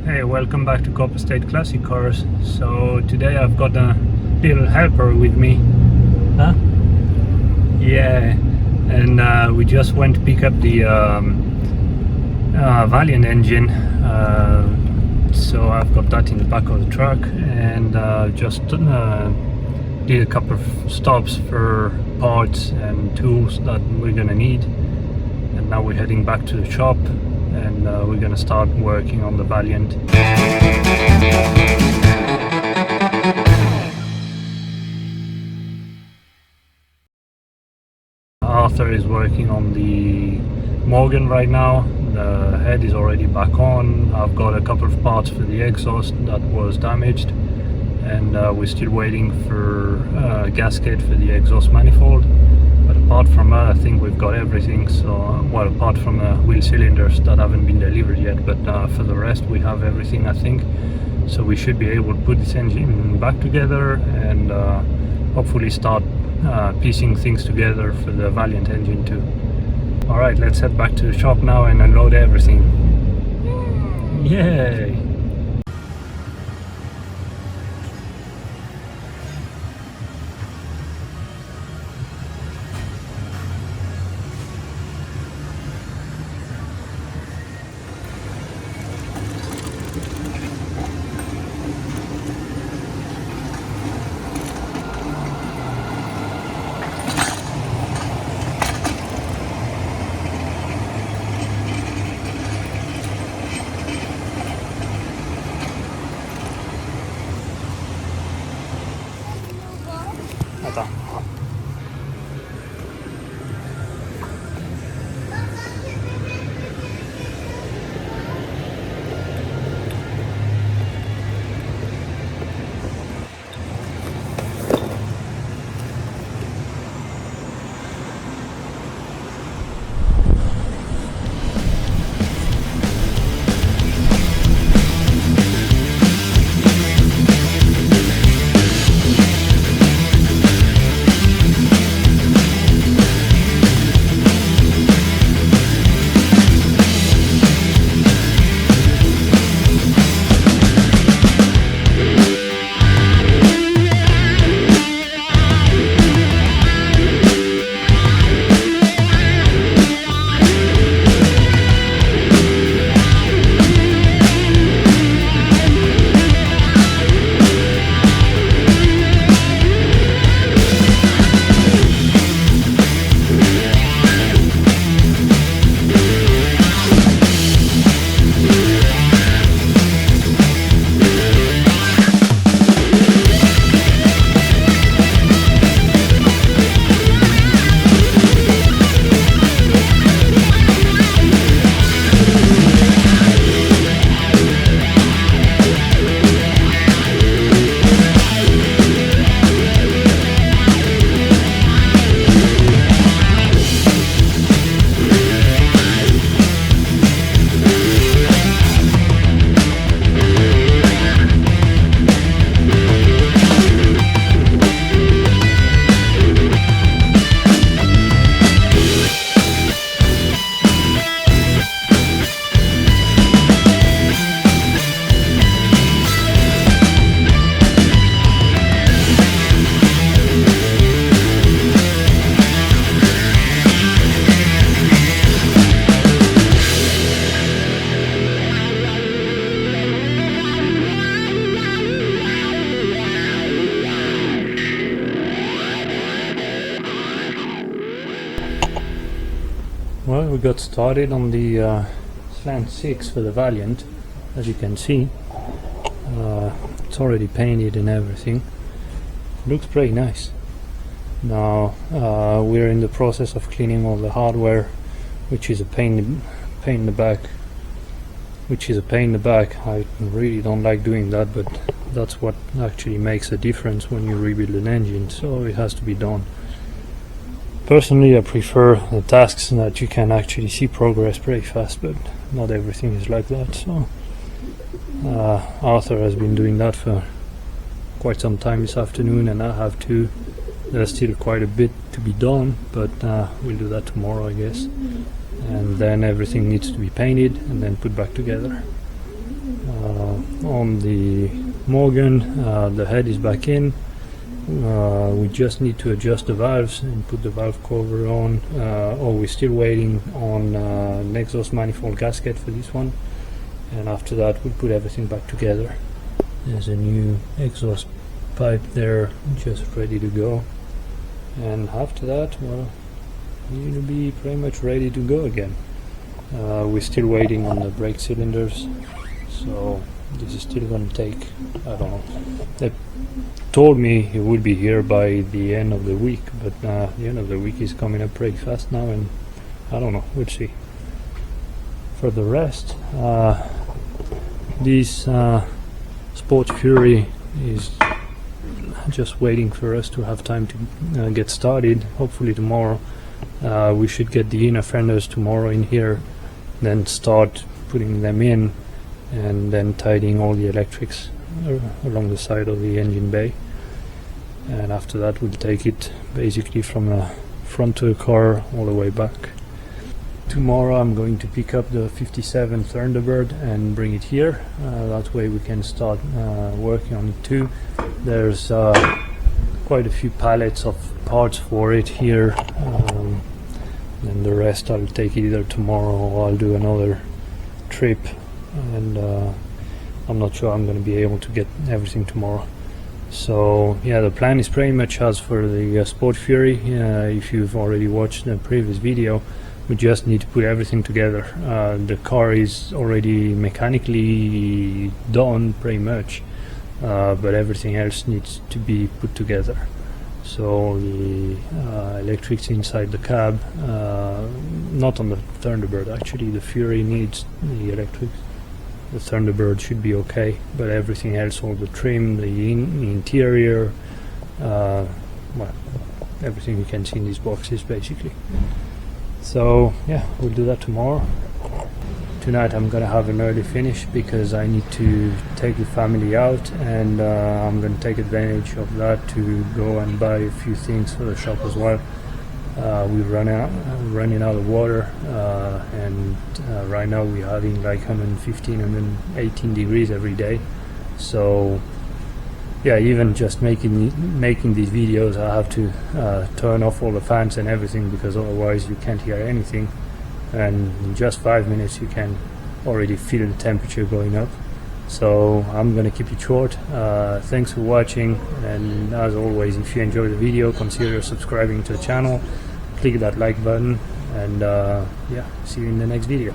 Hey, welcome back to Copperstate Classic Cars. So today I've got a little helper with me. Huh? Yeah, and we just went to pick up the Valiant engine. So I've got that in the back of the truck, and just did a couple of stops for parts and tools that we're gonna need. And now we're heading back to the shop, and we're gonna start working on the Valiant. Arthur is working on the Morgan right now. The head is already back on. I've got a couple of parts for the exhaust that was damaged, and we're still waiting for a gasket for the exhaust manifold. But apart from that, I think we've got everything. So, well, apart from the wheel cylinders that haven't been delivered yet, but for the rest we have everything, I think. So we should be able to put this engine back together and hopefully start piecing things together for the Valiant engine too. Alright, let's head back to the shop now and unload everything. Yay! Attends. Well, we got started on the slant 6 for the Valiant. As you can see, it's already painted and everything. Looks pretty nice. Now we're in the process of cleaning all the hardware, which is a pain in the back. I really don't like doing that, but that's what actually makes a difference when you rebuild an engine, so it has to be done. Personally, I prefer the tasks that you can actually see progress pretty fast, but not everything is like that. So Arthur has been doing that for quite some time this afternoon, and I have too. There's still quite a bit to be done, but we'll do that tomorrow, I guess. And then everything needs to be painted and then put back together. on the Morgan. The head is back in. We just need to adjust the valves and put the valve cover on. We're still waiting on an exhaust manifold gasket for this one, and after that we'll put everything back together. There's a new exhaust pipe there just ready to go, and after that, well, you'll be pretty much ready to go again. We're still waiting on the brake cylinders, so this is still going to take, I don't know, they told me it would be here by the end of the week, but the end of the week is coming up pretty fast now, and I don't know, we'll see. For the rest, this Sport Fury is just waiting for us to have time to get started. Hopefully tomorrow we should get the inner fenders tomorrow in here, then start putting them in, and then tidying all the electrics along the side of the engine bay, and after that we'll take it basically from the front of the car all the way back. Tomorrow I'm going to pick up the 57 Thunderbird and bring it here, that way we can start working on it too. There's quite a few pallets of parts for it here, and the rest I'll take it either tomorrow or I'll do another trip, and I'm not sure I'm going to be able to get everything tomorrow. So yeah, the plan is pretty much as for the Sport Fury. If you've already watched the previous video, we just need to put everything together. The car is already mechanically done pretty much, but everything else needs to be put together. So the electrics inside the cab, not on the Thunderbird actually, the Fury needs the electrics. The Thunderbird should be okay, but everything else, all the trim, the interior, well, everything you can see in these boxes basically. So yeah, we'll do that tomorrow. Tonight I'm gonna have an early finish because I need to take the family out, and I'm gonna take advantage of that to go and buy a few things for the shop as well. We're running out of water, and right now we're having like 115, 118 degrees every day. So yeah, even just making these videos, I have to turn off all the fans and everything, because otherwise you can't hear anything, and in just 5 minutes you can already feel the temperature going up. So I'm gonna keep it short. Thanks for watching, and as always, if you enjoyed the video, consider subscribing to the channel, click that like button, and yeah, see you in the next video.